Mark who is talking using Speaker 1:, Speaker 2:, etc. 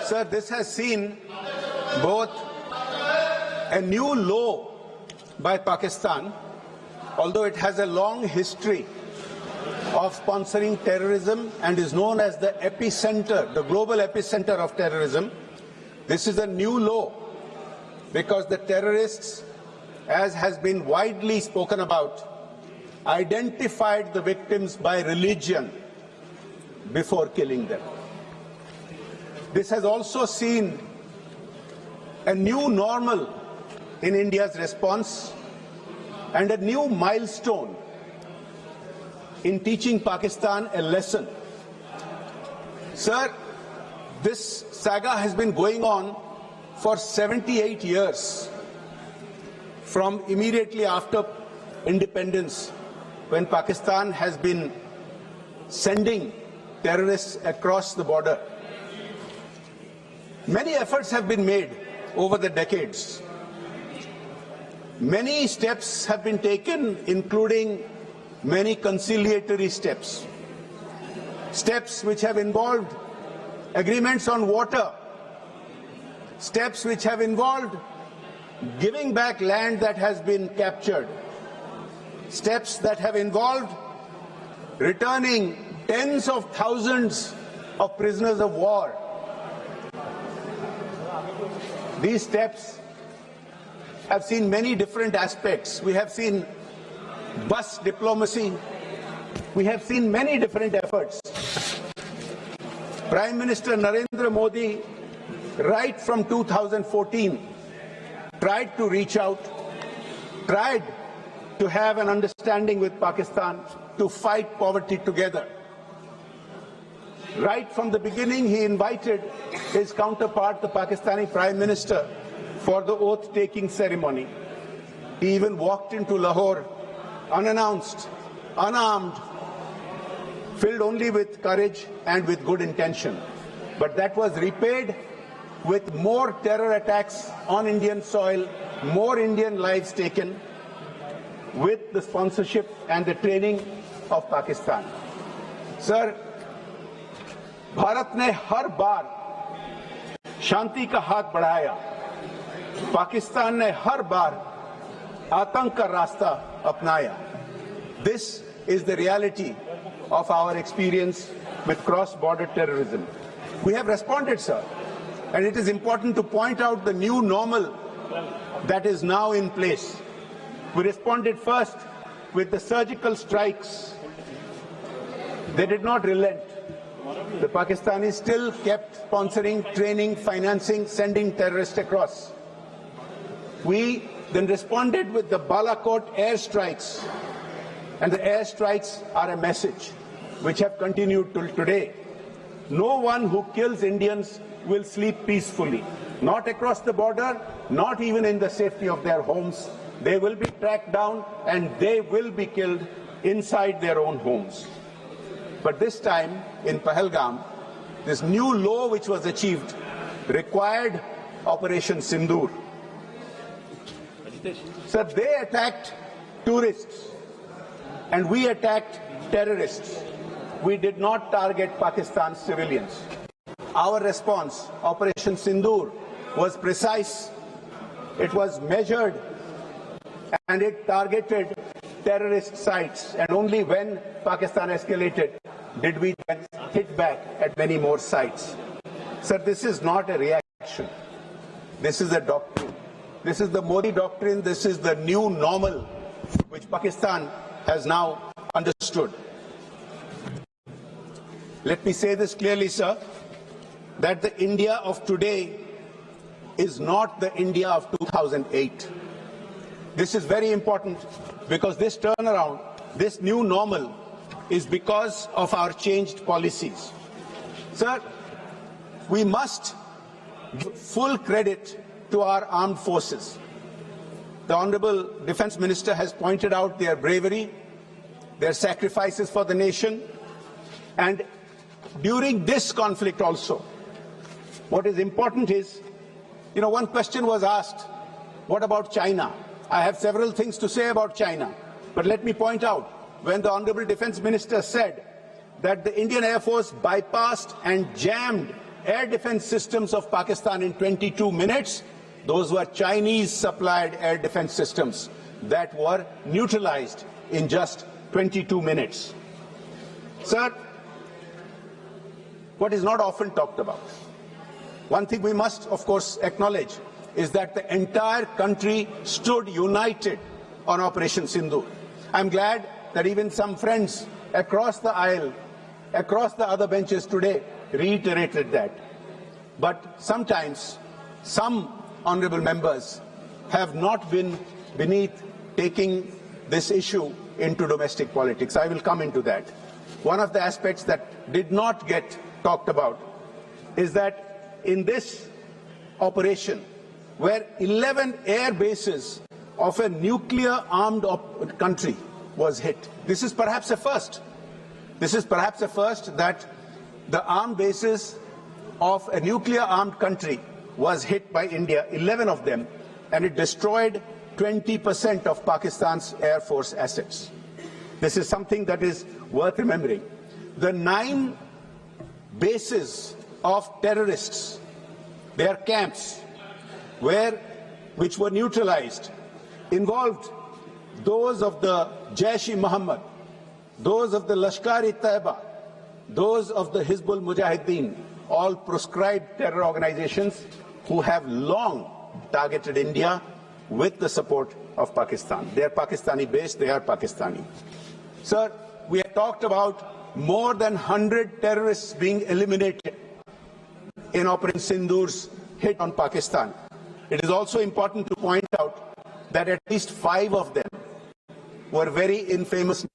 Speaker 1: Sir, this has seen both a new law by Pakistan, although it has a long history of sponsoring terrorism and is known as the epicenter, the global epicenter of terrorism. This is a new law because the terrorists, as has been widely spoken about, identified the victims by religion before killing them. This has also seen a new normal in India's response and a new milestone in teaching Pakistan a lesson. Sir, this saga has been going on for 78 years, from immediately after independence, when Pakistan has been sending terrorists across the border. Many efforts have been made over the decades. Many steps have been taken, including many conciliatory steps. Steps which have involved agreements on water. Steps which have involved giving back land that has been captured. Steps that have involved returning tens of thousands of prisoners of war. These steps have seen many different aspects. We have seen bus diplomacy. We have seen many different efforts. Prime Minister Narendra Modi, right from 2014, tried to reach out, tried to have an understanding with Pakistan to fight poverty together. Right from the beginning, he invited his counterpart, the Pakistani Prime Minister, for the oath-taking ceremony. He even walked into Lahore unannounced, unarmed, filled only with courage and with good intention. But that was repaid with more terror attacks on Indian soil, more Indian lives taken, with the sponsorship and the training of Pakistan. Sir, Bharat ने हर बार शांति का हाथ बढ़ाया, पाकिस्तान ने हर बार आतंक का रास्ता अपनाया. This is the reality of our experience with cross-border terrorism. We have responded, sir, and it is important to point out the new normal that is now in place. We responded first with the surgical strikes. They did not relent. The Pakistanis still kept sponsoring, training, financing, sending terrorists across. We then responded with the Balakot airstrikes, and the airstrikes are a message which have continued till today. No one who kills Indians will sleep peacefully, not across the border, not even in the safety of their homes. They will be tracked down and they will be killed inside their own homes. But this time in Pahalgam, this new law which was achieved required Operation Sindoor. So they attacked tourists and we attacked terrorists. We did not target Pakistan's civilians. Our response, Operation Sindoor, was precise, it was measured, and it targeted terrorist sites. And only when Pakistan escalated did we then hit back at many more sites. Sir, this is not a reaction. This is a doctrine. This is the Modi doctrine. This is the new normal which Pakistan has now understood. Let me say this clearly, sir, that the India of today is not the India of 2008. This is very important because this turnaround, this new normal, is because of our changed policies. Sir, we must give full credit to our armed forces. The Honorable Defence Minister has pointed out their bravery, their sacrifices for the nation, and during this conflict also, what is important is, one question was asked, what about China? I have several things to say about China, but let me point out, when the Honorable Defence Minister said that the Indian Air Force bypassed and jammed air defense systems of Pakistan in 22 minutes. Those were Chinese-supplied air defense systems that were neutralized in just 22 minutes. Sir, what is not often talked about, one thing we must, of course, acknowledge is that the entire country stood united on Operation Sindoor. I'm glad that even some friends across the aisle, across the other benches today, reiterated that. But sometimes some honorable members have not been beneath taking this issue into domestic politics. I will come into that. One of the aspects that did not get talked about is that in this operation, where 11 air bases of a nuclear-armed country was hit, this is perhaps a first. This is perhaps a first that the armed bases of a nuclear-armed country was hit by India, 11 of them, and it destroyed 20% of Pakistan's Air Force assets. This is something that is worth remembering. The 9 bases of terrorists, their camps, which were neutralized, involved those of the Jaish-e-Mohammed, those of the Lashkar-e-Taiba, those of the Hizbul Mujahideen, all proscribed terror organizations who have long targeted India with the support of Pakistan. They are Pakistani based, they are Pakistani. Sir, we have talked about more than 100 terrorists being eliminated in Operation Sindoor's hit on Pakistan. It is also important to point out that at least 5 of them were very infamous